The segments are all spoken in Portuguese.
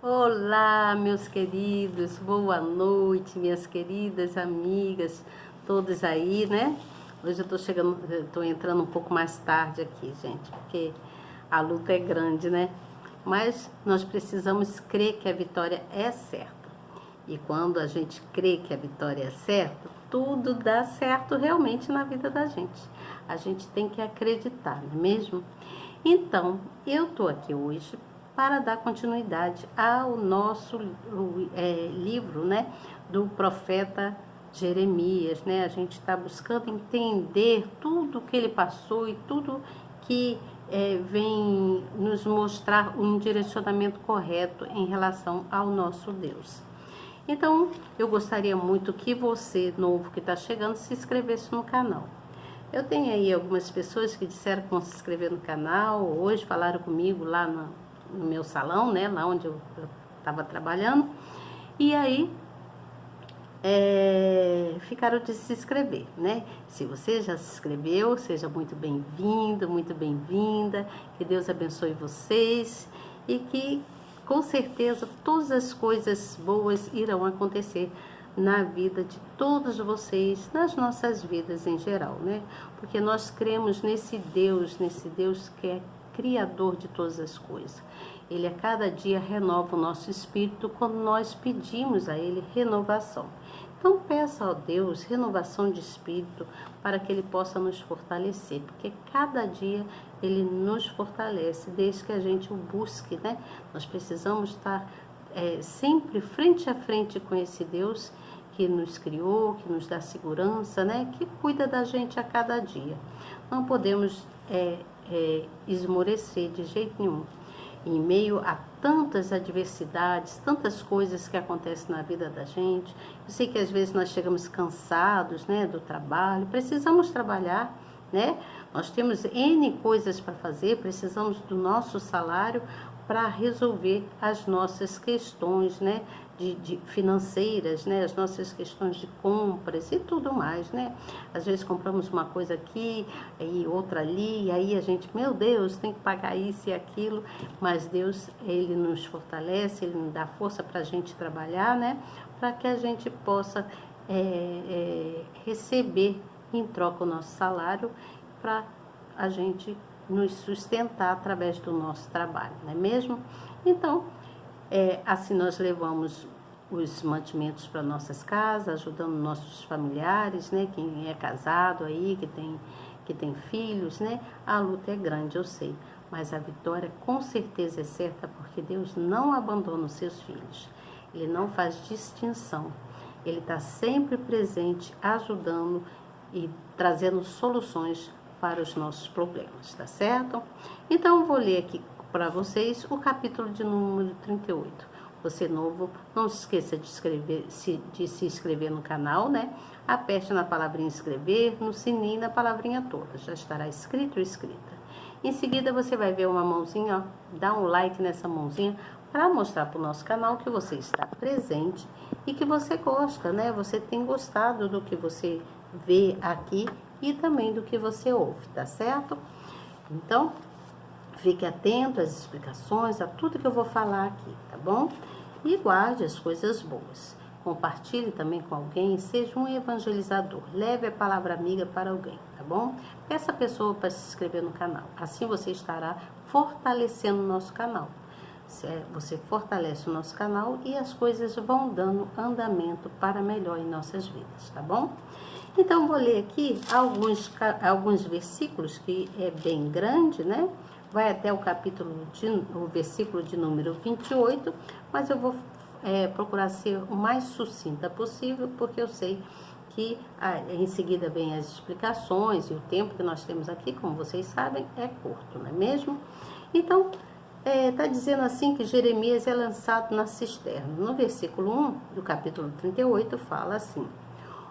Olá, meus queridos, boa noite, minhas queridas amigas, todos aí, né? Hoje eu tô entrando um pouco mais tarde aqui, gente, porque a luta é grande, né? Mas nós precisamos crer que a vitória é certa. E quando a gente crê que a vitória é certa, tudo dá certo realmente na vida da gente. A gente tem que acreditar, não é mesmo? Então, eu tô aqui hoje para dar continuidade ao nosso livro, né, do profeta Jeremias, né? A gente está buscando entender tudo que ele passou e tudo que vem nos mostrar um direcionamento correto em relação ao nosso Deus. Então, eu gostaria muito que você, novo que está chegando, se inscrevesse no canal. Eu tenho aí algumas pessoas que disseram que vão se inscrever no canal, hoje falaram comigo lá no meu salão, né, lá onde eu estava trabalhando, e aí ficaram de se inscrever, né? Se você já se inscreveu, seja muito bem-vindo, muito bem-vinda, que Deus abençoe vocês e que com certeza todas as coisas boas irão acontecer na vida de todos vocês, nas nossas vidas em geral, né? Porque nós cremos nesse Deus que é criador de todas as coisas. Ele a cada dia renova o nosso espírito quando nós pedimos a Ele renovação. Então peça a Deus renovação de espírito para que Ele possa nos fortalecer, porque cada dia Ele nos fortalece, desde que a gente o busque, né? Nós precisamos estar sempre frente a frente com esse Deus que nos criou, que nos dá segurança, né? Que cuida da gente a cada dia. Não podemos esmorecer de jeito nenhum. Em meio a tantas adversidades, tantas coisas que acontecem na vida da gente. Eu sei que às vezes nós chegamos cansados, né, do trabalho, precisamos trabalhar, né? Nós temos N coisas para fazer, precisamos do nosso salário para resolver as nossas questões, né, de financeiras, né, as nossas questões de compras e tudo mais, né? Às vezes compramos uma coisa aqui e outra ali, e aí a gente, meu Deus, tem que pagar isso e aquilo, mas Deus, Ele nos fortalece, Ele nos dá força para a gente trabalhar, né, para que a gente possa receber em troca o nosso salário para a gente nos sustentar através do nosso trabalho, não é mesmo? Então, assim nós levamos os mantimentos para nossas casas, ajudando nossos familiares, né? Quem é casado aí, que tem filhos, né? A luta é grande, eu sei, mas a vitória com certeza é certa, porque Deus não abandona os seus filhos. Ele não faz distinção. Ele está sempre presente, ajudando e trazendo soluções para os nossos problemas, tá certo? Então, eu vou ler aqui para vocês o capítulo de número 38. Você novo, não se esqueça de se inscrever no canal, né? Aperte na palavrinha inscrever, no sininho, na palavrinha toda. Já estará escrito ou escrita. Em seguida, você vai ver uma mãozinha, ó, dá um like nessa mãozinha para mostrar para o nosso canal que você está presente e que você gosta, né? Você tem gostado do que você vê aqui e também do que você ouve, tá certo? Então, fique atento às explicações, a tudo que eu vou falar aqui, tá bom? E guarde as coisas boas. Compartilhe também com alguém, seja um evangelizador. Leve a palavra amiga para alguém, tá bom? Peça a pessoa para se inscrever no canal. Assim você estará fortalecendo o nosso canal. Você fortalece o nosso canal e as coisas vão dando andamento para melhor em nossas vidas, tá bom? Então, vou ler aqui alguns versículos, que é bem grande, né? Vai até o versículo de número 28, mas eu vou procurar ser o mais sucinta possível, porque eu sei que em seguida vem as explicações e o tempo que nós temos aqui, como vocês sabem, é curto, não é mesmo? Então, está dizendo assim que Jeremias é lançado na cisterna. No versículo 1 do capítulo 38 fala assim: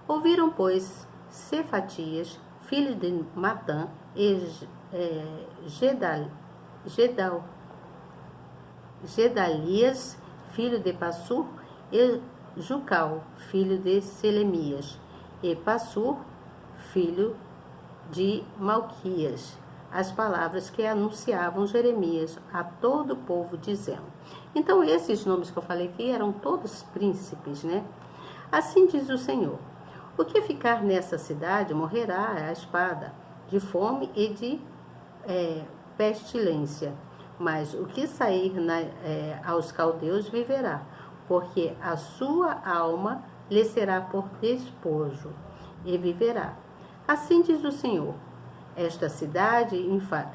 ouviram, pois, Cefatias, filho de Matã, e Gedalias, filho de Passur, e Jucal, filho de Selemias, e Passur, filho de Malquias, as palavras que anunciavam Jeremias a todo o povo, dizendo. Então, esses nomes que eu falei aqui eram todos príncipes, né? Assim diz o Senhor: o que ficar nessa cidade morrerá à espada, de fome e de pestilência. Mas o que sair aos caldeus viverá, porque a sua alma lhe será por despojo, e viverá. Assim diz o Senhor: esta cidade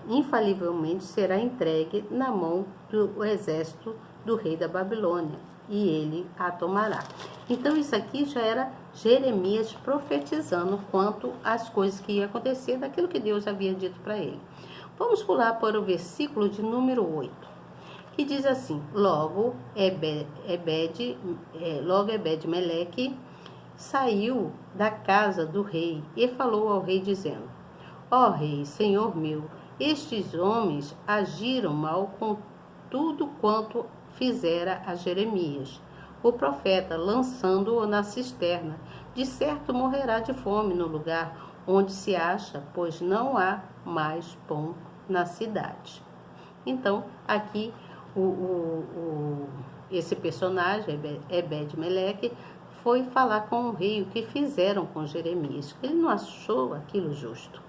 infalivelmente será entregue na mão do exército do rei da Babilônia, e ele a tomará. Então isso aqui já era Jeremias profetizando quanto às coisas que iam acontecer, daquilo que Deus havia dito para ele. Vamos pular para o versículo de número 8, que diz assim: Logo Ebed-Meleque saiu da casa do rei e falou ao rei, dizendo: Ó rei, senhor meu, estes homens agiram mal com tudo quanto fizera a Jeremias, o profeta, lançando-o na cisterna. De certo morrerá de fome no lugar onde se acha, pois não há mais pão na cidade. Então, aqui, esse personagem, Ebed-Meleque, foi falar com o rei o que fizeram com Jeremias. Ele não achou aquilo justo.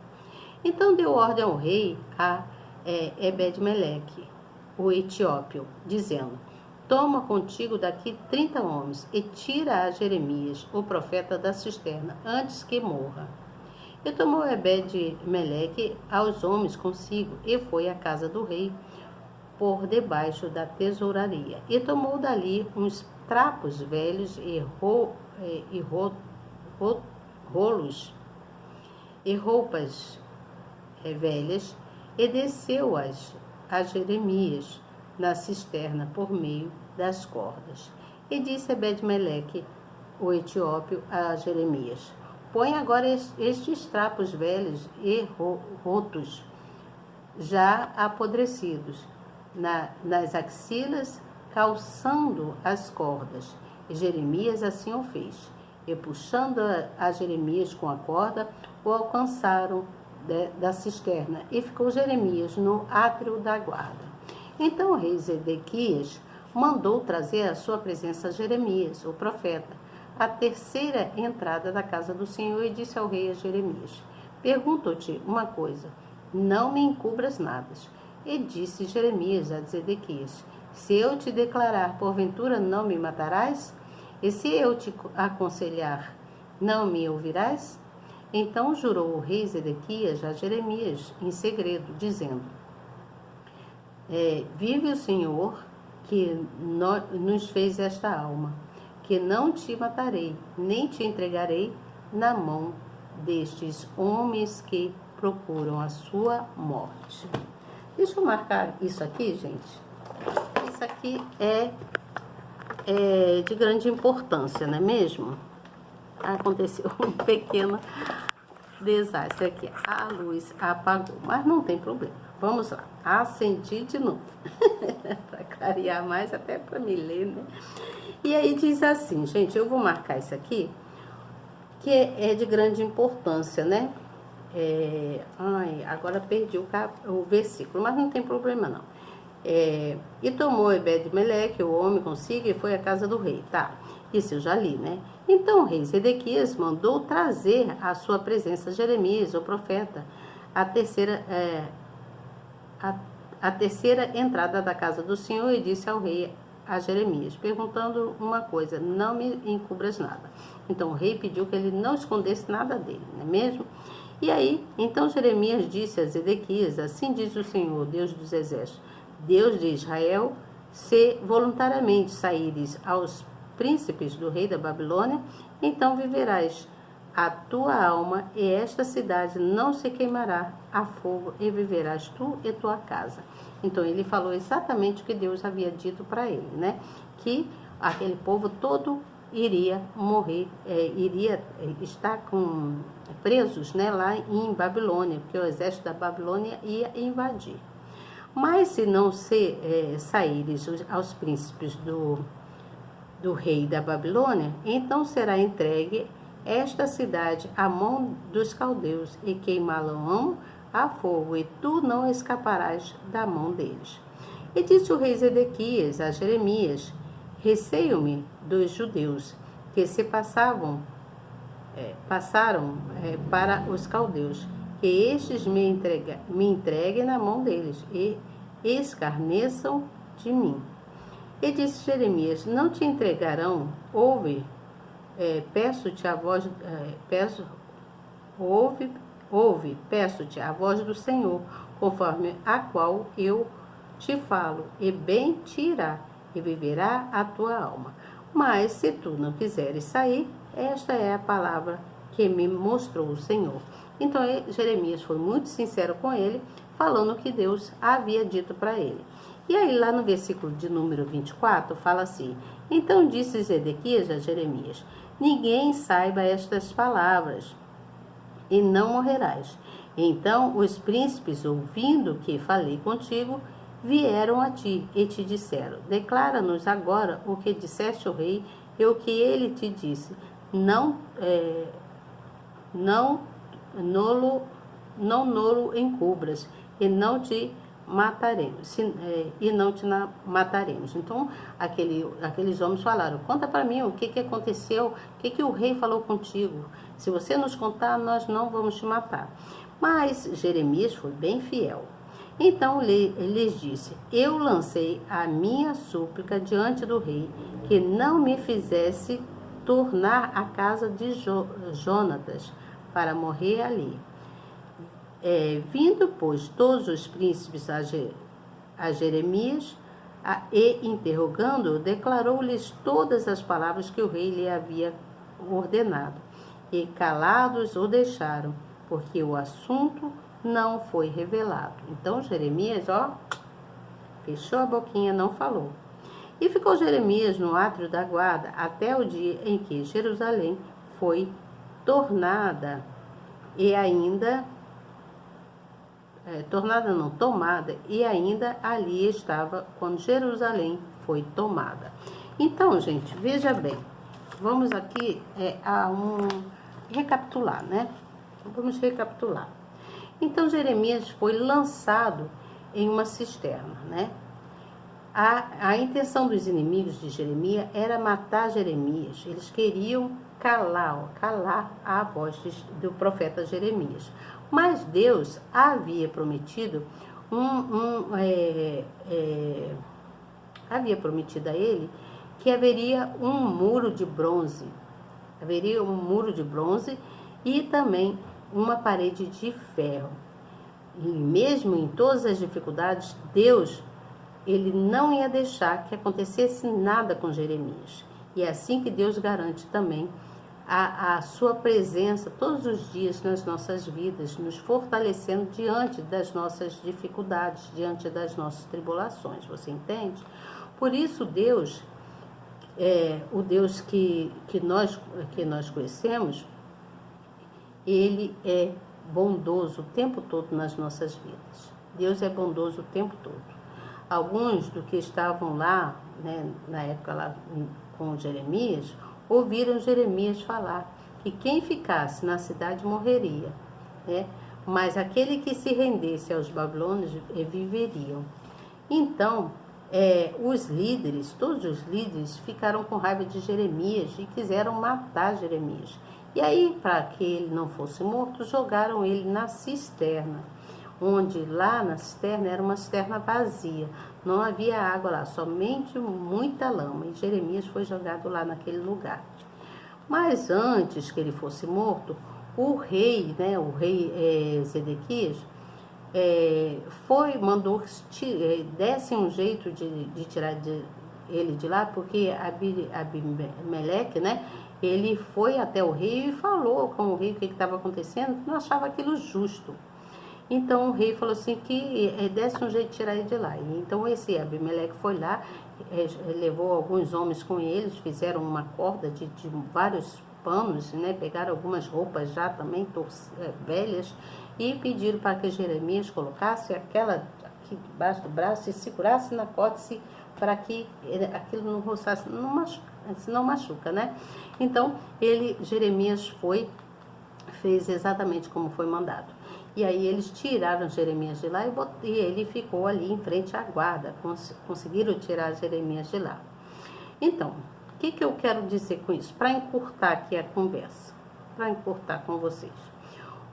Então, deu ordem ao rei a Ebed-Meleque, o etíopio, dizendo: Toma contigo daqui 30 homens e tira a Jeremias, o profeta, da cisterna, antes que morra. E tomou Ebed-Meleque aos homens consigo, e foi à casa do rei, por debaixo da tesouraria. E tomou dali uns trapos velhos e rolos e roupas velhas, e desceu-as a Jeremias na cisterna por meio das cordas. E disse Ebed-Meleque, o etíopio, a Jeremias: Põe agora estes trapos velhos e rotos, já apodrecidos, nas axilas, calçando as cordas. E Jeremias assim o fez. E puxando a Jeremias com a corda, o alcançaram da cisterna, e ficou Jeremias no átrio da guarda. Então o rei Zedequias mandou trazer à sua presença Jeremias, o profeta, a terceira entrada da casa do Senhor, e disse ao rei a Jeremias: Pergunto-te uma coisa, não me encubras nada. E disse Jeremias a Zedequias: Se eu te declarar, porventura não me matarás? E se eu te aconselhar, não me ouvirás? Então jurou o rei Zedequias a Jeremias em segredo, dizendo: Vive o Senhor, que nos fez esta alma, que não te matarei, nem te entregarei na mão destes homens que procuram a sua morte. Deixa eu marcar isso aqui, gente. Isso aqui é de grande importância, não é mesmo? Aconteceu um pequeno desastre aqui. A luz apagou, mas não tem problema. Vamos lá. Acendi de novo. Para clarear mais, até para me ler, né? E aí diz assim, gente, eu vou marcar isso aqui, que é de grande importância, né? Agora perdi o versículo, mas não tem problema não. E tomou Ebed-Meleque, o homem, consigo, e foi à casa do rei. Tá, isso eu já li, né? Então o rei Zedequias mandou trazer à sua presença Jeremias, o profeta, a terceira entrada da casa do Senhor, e disse ao rei a Jeremias, perguntando uma coisa: não me encubras nada. Então o rei pediu que ele não escondesse nada dele, não é mesmo? E aí, então Jeremias disse a Zedequias: Assim diz o Senhor, Deus dos exércitos, Deus de Israel: se voluntariamente saíres aos príncipes do rei da Babilônia, então viverás a tua alma, e esta cidade não se queimará a fogo, e viverás tu e tua casa. Então ele falou exatamente o que Deus havia dito para ele, né? Que aquele povo todo iria morrer, iria estar presos, né, lá em Babilônia, porque o exército da Babilônia ia invadir. Mas se não saíres aos príncipes do rei da Babilônia, então será entregue esta cidade à mão dos caldeus, e queimá-la-ão a fogo, e tu não escaparás da mão deles. E disse o rei Zedequias a Jeremias: Receio-me dos judeus, que se passaram para os caldeus, que estes me entreguem na mão deles, e escarneçam de mim. E disse Jeremias: Não te entregarão, peço-te a voz, peço-te a voz do Senhor, conforme a qual eu te falo, e bem te irá, e viverá a tua alma. Mas se tu não quiseres sair, esta é a palavra que me mostrou o Senhor. Então Jeremias foi muito sincero com ele, falando o que Deus havia dito para ele. E aí lá no versículo de número 24, fala assim: Então disse Zedequias a Jeremias: Ninguém saiba estas palavras, e não morrerás. Então os príncipes, ouvindo que falei contigo, vieram a ti e te disseram: Declara-nos agora o que disseste ao rei e o que ele te disse. Não nolo encubras, e não te mataremos. Então aqueles homens falaram: Conta para mim o que aconteceu, o que o rei falou contigo. Se você nos contar, nós não vamos te matar. Mas Jeremias foi bem fiel. Então lhes disse: Eu lancei a minha súplica diante do rei, que não me fizesse tornar à casa de Jonatas para morrer ali. Vindo, pois, todos os príncipes a Jeremias e interrogando-o, declarou-lhes todas as palavras que o rei lhe havia ordenado. E calados o deixaram, porque o assunto não foi revelado. Então Jeremias, fechou a boquinha, não falou. E ficou Jeremias no átrio da guarda até o dia em que Jerusalém foi tornada tomada, e ainda ali estava quando Jerusalém foi tomada. Então, gente, veja bem, vamos aqui recapitular, né? Vamos recapitular. Então Jeremias foi lançado em uma cisterna, né? A intenção dos inimigos de Jeremias era matar Jeremias. Eles queriam calar a voz do profeta Jeremias. Mas Deus havia prometido havia prometido a ele que haveria um muro de bronze. Haveria um muro de bronze e também uma parede de ferro. E mesmo em todas as dificuldades, Deus, ele não ia deixar que acontecesse nada com Jeremias. E é assim que Deus garante também a sua presença todos os dias nas nossas vidas, nos fortalecendo diante das nossas dificuldades, diante das nossas tribulações, você entende? Por isso Deus, o Deus que nós conhecemos, ele é bondoso o tempo todo nas nossas vidas. Deus é bondoso o tempo todo. Alguns do que estavam lá, né, na época lá com Jeremias, ouviram Jeremias falar que quem ficasse na cidade morreria, né? Mas aquele que se rendesse aos babilônios viveriam. Então, os líderes, todos os líderes, ficaram com raiva de Jeremias e quiseram matar Jeremias. E aí, para que ele não fosse morto, jogaram ele na cisterna, onde lá na cisterna era uma cisterna vazia, não havia água lá, somente muita lama, e Jeremias foi jogado lá naquele lugar. Mas antes que ele fosse morto, o rei Zedequias mandou desse um jeito de tirar ele de lá, porque Abimeleque, né, ele foi até o rei e falou com o rei o que estava acontecendo, que não achava aquilo justo. Então o rei falou assim que desse um jeito de tirar ele de lá. E então esse Abimeleque foi lá, levou alguns homens com eles, fizeram uma corda de vários panos, né? Pegaram algumas roupas já também velhas e pediram para que Jeremias colocasse aquela aqui debaixo do braço e segurasse na corda para que aquilo não roçasse, não machuca, né? Então Jeremias foi fez exatamente como foi mandado. E aí eles tiraram Jeremias de lá e ele ficou ali em frente à guarda, conseguiram tirar Jeremias de lá. Então, o que eu quero dizer com isso? Para encurtar aqui a conversa, para encurtar com vocês.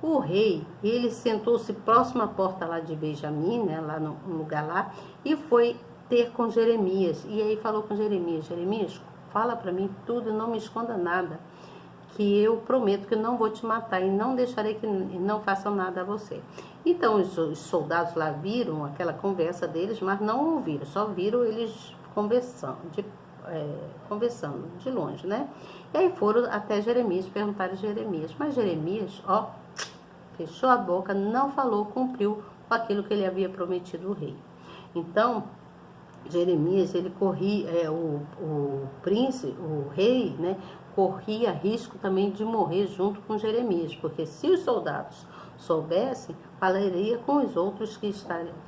O rei, ele sentou-se próximo à porta lá de Benjamim, né, lá no lugar lá, e foi ter com Jeremias. E aí falou com Jeremias: Jeremias, fala para mim tudo, não me esconda nada, que eu prometo que não vou te matar e não deixarei que não façam nada a você. Então os soldados lá viram aquela conversa deles, mas não ouviram, só viram eles conversando de longe, né? E aí foram até Jeremias, perguntaram a Jeremias, mas Jeremias, ó, fechou a boca, não falou, cumpriu com aquilo que ele havia prometido ao rei. Então, Jeremias, ele corria, o príncipe, o rei, né, corria risco também de morrer junto com Jeremias, porque se os soldados soubessem, falaria com os outros que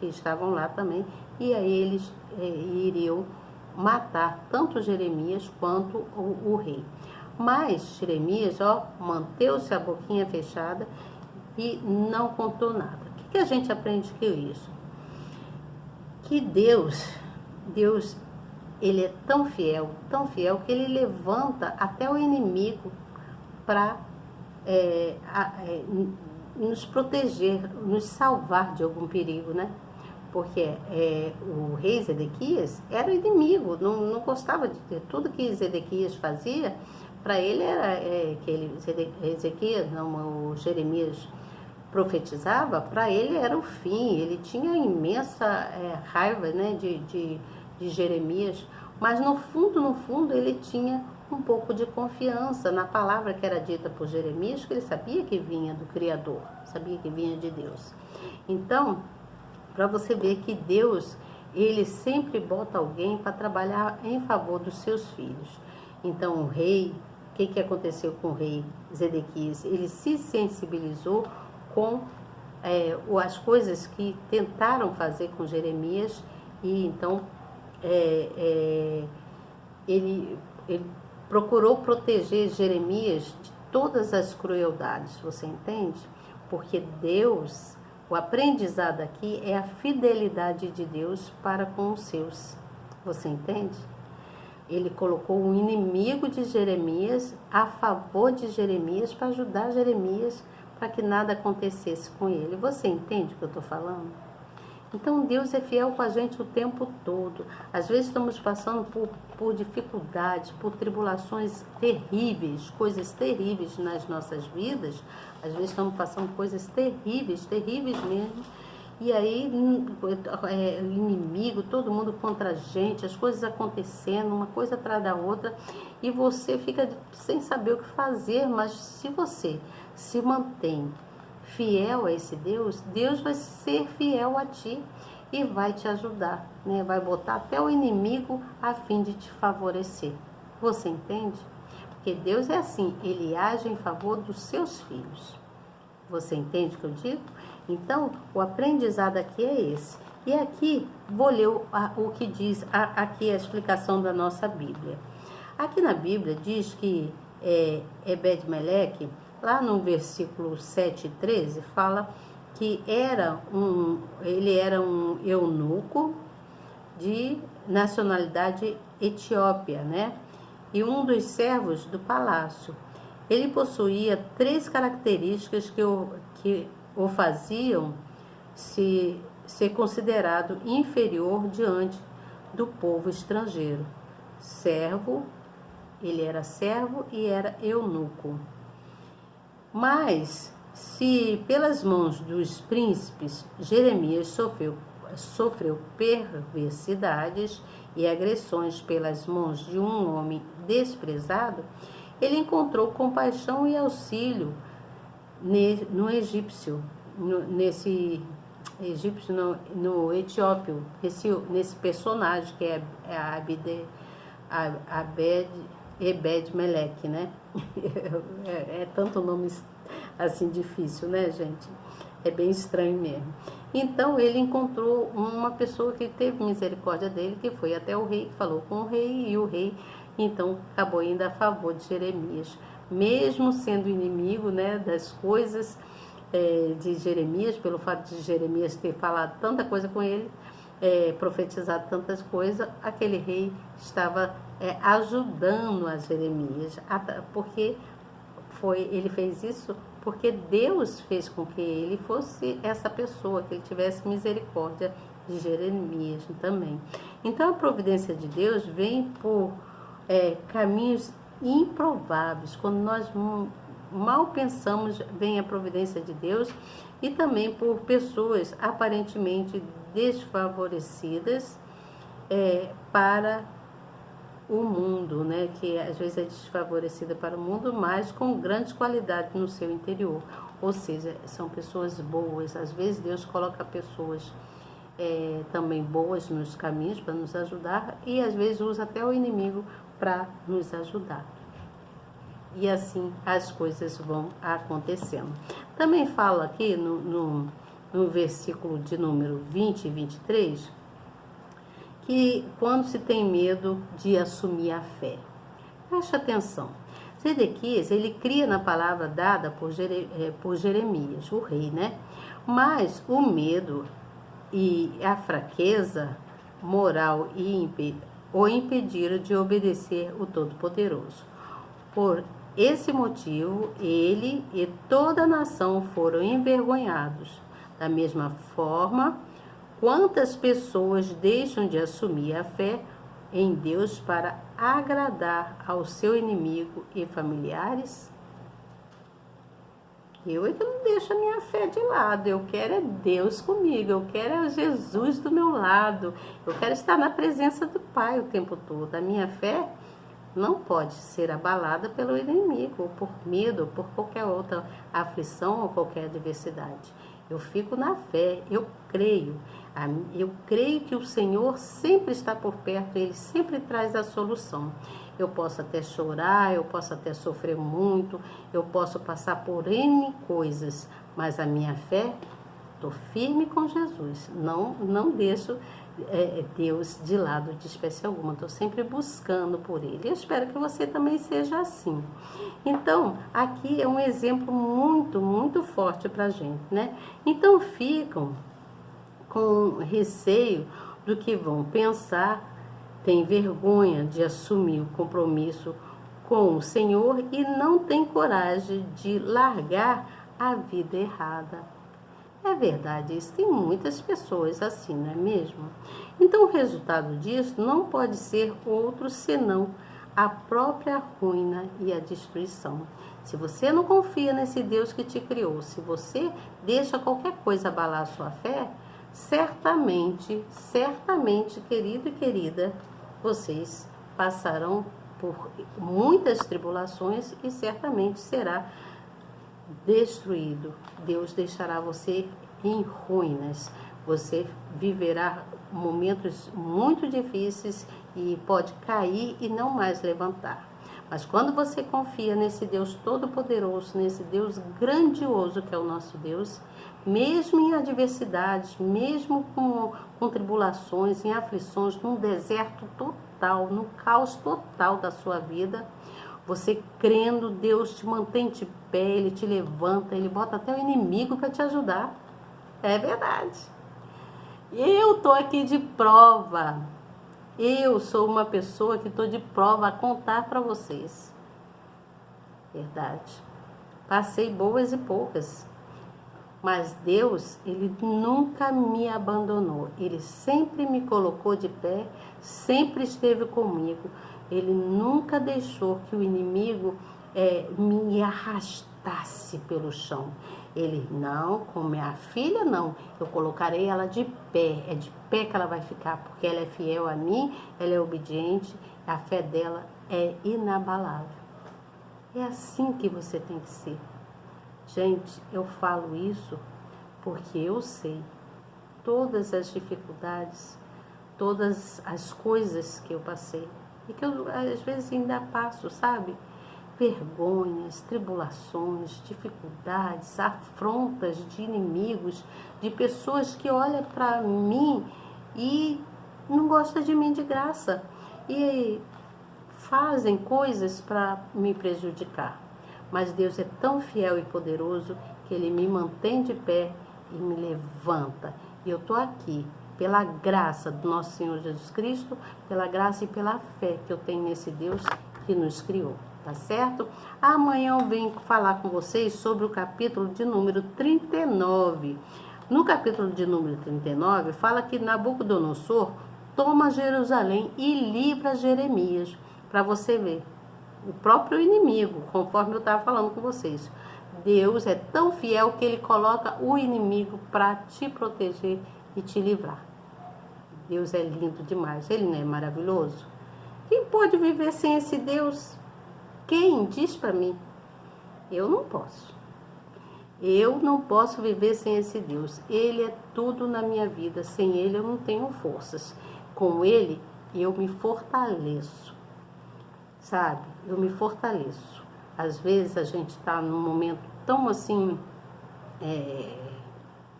estavam lá também, e aí eles iriam matar tanto Jeremias quanto o rei. Mas Jeremias, ó, manteve-se a boquinha fechada e não contou nada. O que a gente aprende com isso? Que Deus, ele é tão fiel, que ele levanta até o inimigo para nos proteger, nos salvar de algum perigo, né? Porque o rei Zedequias era inimigo, não gostava de ter tudo que Zedequias fazia. Para ele era o Jeremias profetizava, para ele era o fim. Ele tinha imensa raiva, né, de Jeremias, mas no fundo ele tinha um pouco de confiança na palavra que era dita por Jeremias, que ele sabia que vinha do Criador, sabia que vinha de Deus. Então, para você ver que Deus, ele sempre bota alguém para trabalhar em favor dos seus filhos. Então o rei, o que aconteceu com o rei Zedequias? Ele se sensibilizou com as coisas que tentaram fazer com Jeremias, e então ele procurou proteger Jeremias de todas as crueldades, você entende? Porque Deus, o aprendizado aqui é a fidelidade de Deus para com os seus, você entende? Ele colocou um inimigo de Jeremias a favor de Jeremias para ajudar Jeremias para que nada acontecesse com ele. Você entende o que eu estou falando? Então Deus é fiel com a gente o tempo todo. Às vezes estamos passando por dificuldades, por tribulações terríveis, coisas terríveis nas nossas vidas. Às vezes estamos passando coisas terríveis, terríveis mesmo. E aí o inimigo, todo mundo contra a gente, as coisas acontecendo, uma coisa atrás da outra, e você fica sem saber o que fazer. Mas se você se mantém fiel a esse Deus, Deus vai ser fiel a ti e vai te ajudar, né? Vai botar até o inimigo a fim de te favorecer. Você entende? Porque Deus é assim, ele age em favor dos seus filhos. Você entende o que eu digo? Então, o aprendizado aqui é esse. E aqui, vou ler o que diz aqui a explicação da nossa Bíblia. Aqui na Bíblia diz que Ebed-Meleque, lá no versículo 7 e 13, fala que ele era um eunuco de nacionalidade etíopia, né? E um dos servos do palácio. Ele possuía 3 características que o faziam ser considerado inferior diante do povo estrangeiro. Ele era servo e era eunuco. Mas, se pelas mãos dos príncipes Jeremias sofreu perversidades e agressões pelas mãos de um homem desprezado, ele encontrou compaixão e auxílio no etíopio, nesse personagem que é Ebed-Meleque, né? É tanto nome assim difícil, né, gente? É bem estranho mesmo. Então ele encontrou uma pessoa que teve misericórdia dele, que foi até o rei, falou com o rei, e o rei então acabou indo a favor de Jeremias mesmo sendo inimigo, né, das coisas de Jeremias, pelo fato de Jeremias ter falado tanta coisa com ele, profetizado tantas coisas, aquele rei estava ajudando a Jeremias, porque ele fez isso porque Deus fez com que ele fosse essa pessoa, que ele tivesse misericórdia de Jeremias também. Então a providência de Deus vem por caminhos improváveis. Quando nós mal pensamos, vem a providência de Deus, e também por pessoas aparentemente desfavorecidas para o mundo, né? Que às vezes é desfavorecida para o mundo, mas com grandes qualidades no seu interior. Ou seja, são pessoas boas. Às vezes Deus coloca pessoas também boas nos caminhos para nos ajudar, e às vezes usa até o inimigo para nos ajudar. E assim as coisas vão acontecendo. Também fala aqui no versículo de número 20 e 23, que quando se tem medo de assumir a fé. Preste atenção. Zedequias, ele cria na palavra dada por Jeremias, o rei, né? Mas o medo e a fraqueza moral o impediram de obedecer o Todo-Poderoso. Por esse motivo, ele e toda a nação foram envergonhados. Da mesma forma, quantas pessoas deixam de assumir a fé em Deus para agradar ao seu inimigo e familiares? Eu é que não deixo a minha fé de lado. Eu quero é Deus comigo, eu quero é Jesus do meu lado, eu quero estar na presença do Pai o tempo todo. A minha fé não pode ser abalada pelo inimigo, ou por medo, ou por qualquer outra aflição ou qualquer adversidade. Eu fico na fé, eu creio que o Senhor sempre está por perto, Ele sempre traz a solução. Eu posso até chorar, eu posso até sofrer muito, eu posso passar por N coisas, mas a minha fé, estou firme com Jesus, não deixo Deus de lado de espécie alguma, estou sempre buscando por Ele. Eu espero que você também seja assim. Então, aqui é um exemplo muito, muito forte para a gente, né? Então, ficam com receio do que vão pensar, tem vergonha de assumir o compromisso com o Senhor e não tem coragem de largar a vida errada. É verdade isso, tem muitas pessoas assim, não é mesmo? Então o resultado disso não pode ser outro senão a própria ruína e a destruição. Se você não confia nesse Deus que te criou, se você deixa qualquer coisa abalar a sua fé, certamente, querido e querida, vocês passarão por muitas tribulações e certamente será destruído. Deus deixará você em ruínas. Você viverá momentos muito difíceis e pode cair e não mais levantar. Mas quando você confia nesse Deus todo-poderoso, nesse Deus grandioso que é o nosso Deus, mesmo em adversidades, mesmo com tribulações, em aflições, num deserto total, no caos total da sua vida, você crendo, Deus te mantém de pé, Ele te levanta, Ele bota até o inimigo para te ajudar. É verdade. Eu estou aqui de prova. Eu sou uma pessoa que estou de prova a contar para vocês. Verdade. Passei boas e poucas. Mas Deus, Ele nunca me abandonou. Ele sempre me colocou de pé, sempre esteve comigo. Ele nunca deixou que o inimigo me arrastasse pelo chão. Ele, não, com minha filha não, eu colocarei ela de pé, é de pé que ela vai ficar, porque ela é fiel a mim, ela é obediente, a fé dela é inabalável. É assim que você tem que ser. Gente, eu falo isso porque eu sei todas as dificuldades, todas as coisas que eu passei e que eu às vezes ainda passo, sabe? Vergonhas, tribulações, dificuldades, afrontas de inimigos, de pessoas que olham para mim e não gostam de mim de graça e fazem coisas para me prejudicar. mas Deus é tão fiel e poderoso que Ele me mantém de pé e me levanta. E eu estou aqui pela graça do nosso Senhor Jesus Cristo, pela graça e pela fé que eu tenho nesse Deus que nos criou, tá certo? Amanhã eu venho falar com vocês sobre o capítulo de número 39. No capítulo de número 39, fala que Nabucodonosor toma Jerusalém e livra Jeremias, para você ver. O próprio inimigo, conforme eu estava falando com vocês. Deus é tão fiel que Ele coloca o inimigo para te proteger e te livrar. Deus é lindo demais. Ele não é maravilhoso? Quem pode viver sem esse Deus? Quem? Diz para mim. Eu não posso. Eu não posso viver sem esse Deus. Ele é tudo na minha vida. Sem Ele eu não tenho forças. Com Ele eu me fortaleço. Sabe? Eu me fortaleço. Às vezes a gente está num momento tão assim,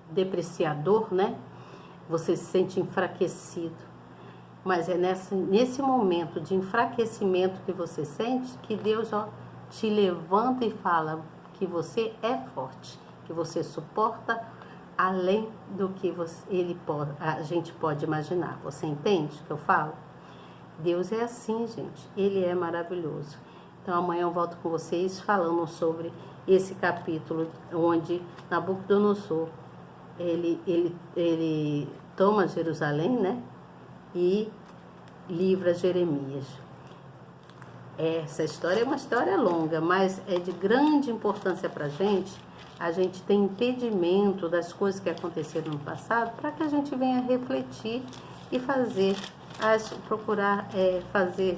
depreciador, né? Você se sente enfraquecido. Mas é nesse momento de enfraquecimento que você sente que Deus te levanta e fala que você é forte, que você suporta além do que a gente pode imaginar. Você entende o que eu falo? Deus é assim, gente. Ele é maravilhoso. Então amanhã eu volto com vocês falando sobre esse capítulo onde Nabucodonosor ele toma Jerusalém, né? E livra Jeremias. Essa história é uma história longa, mas é de grande importância para a gente ter entendimento das coisas que aconteceram no passado, para que a gente venha refletir e procurar fazer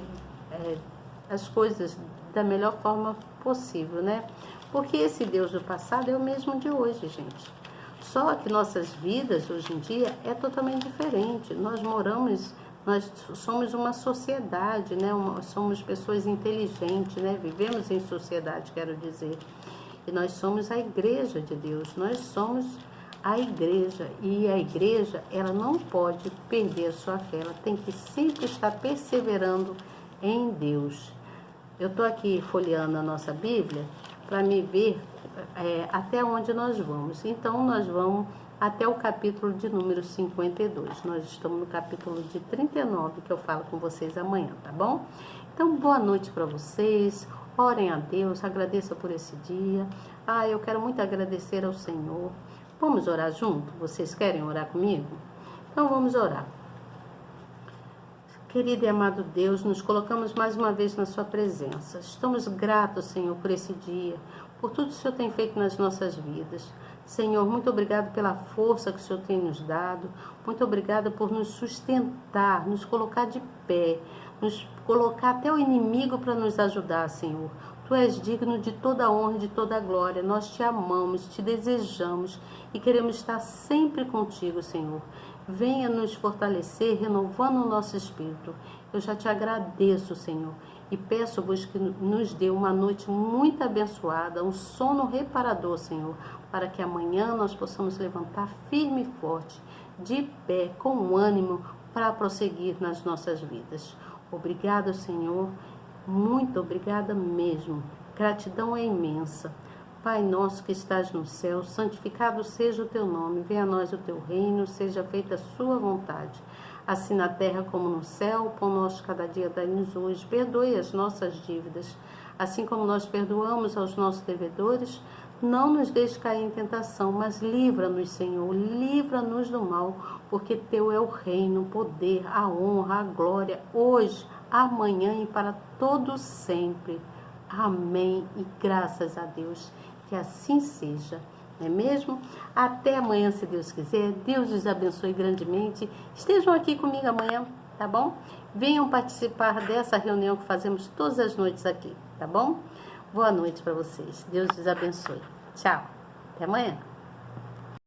as coisas da melhor forma possível, né? Porque esse Deus do passado é o mesmo de hoje, gente. Só que nossas vidas hoje em dia é totalmente diferente. Nós somos uma sociedade, né? Somos pessoas inteligentes, né? Vivemos em sociedade, quero dizer. E nós somos a igreja de Deus, nós somos a igreja. E a igreja, ela não pode perder a sua fé, ela tem que sempre estar perseverando em Deus. Eu estou aqui folheando a nossa Bíblia para me ver até onde nós vamos. Então, nós vamos até o capítulo de número 52. Nós estamos no capítulo de 39, que eu falo com vocês amanhã, tá bom? Então, boa noite para vocês. Orem a Deus, agradeça por esse dia. Eu quero muito agradecer ao Senhor. Vamos orar junto? Vocês querem orar comigo? Então, vamos orar. Querido e amado Deus, nos colocamos mais uma vez na sua presença. Estamos gratos, Senhor, por esse dia, por tudo que o Senhor tem feito nas nossas vidas. Senhor, muito obrigado pela força que o Senhor tem nos dado. Muito obrigada por nos sustentar, nos colocar de pé, nos colocar até o inimigo para nos ajudar, Senhor. Tu és digno de toda a honra e de toda a glória. Nós te amamos, te desejamos e queremos estar sempre contigo, Senhor. Venha nos fortalecer, renovando o nosso espírito. Eu já te agradeço, Senhor, e peço-vos que nos dê uma noite muito abençoada, um sono reparador, Senhor, para que amanhã nós possamos levantar firme e forte, de pé, com ânimo, para prosseguir nas nossas vidas. Obrigada, Senhor, muito obrigada mesmo. Gratidão é imensa. Pai nosso que estás no céu, santificado seja o teu nome, venha a nós o teu reino, seja feita a sua vontade, assim na terra como no céu. O pão nosso cada dia dai-nos hoje, perdoe as nossas dívidas, assim como nós perdoamos aos nossos devedores. Não nos deixe cair em tentação, mas livra-nos, Senhor, livra-nos do mal, porque teu é o reino, o poder, a honra, a glória, hoje, amanhã e para todo sempre. Amém e graças a Deus, que assim seja, não é mesmo? Até amanhã, se Deus quiser. Deus os abençoe grandemente. Estejam aqui comigo amanhã, tá bom? Venham participar dessa reunião que fazemos todas as noites aqui, tá bom? Boa noite para vocês. Deus os abençoe. Tchau. Até amanhã.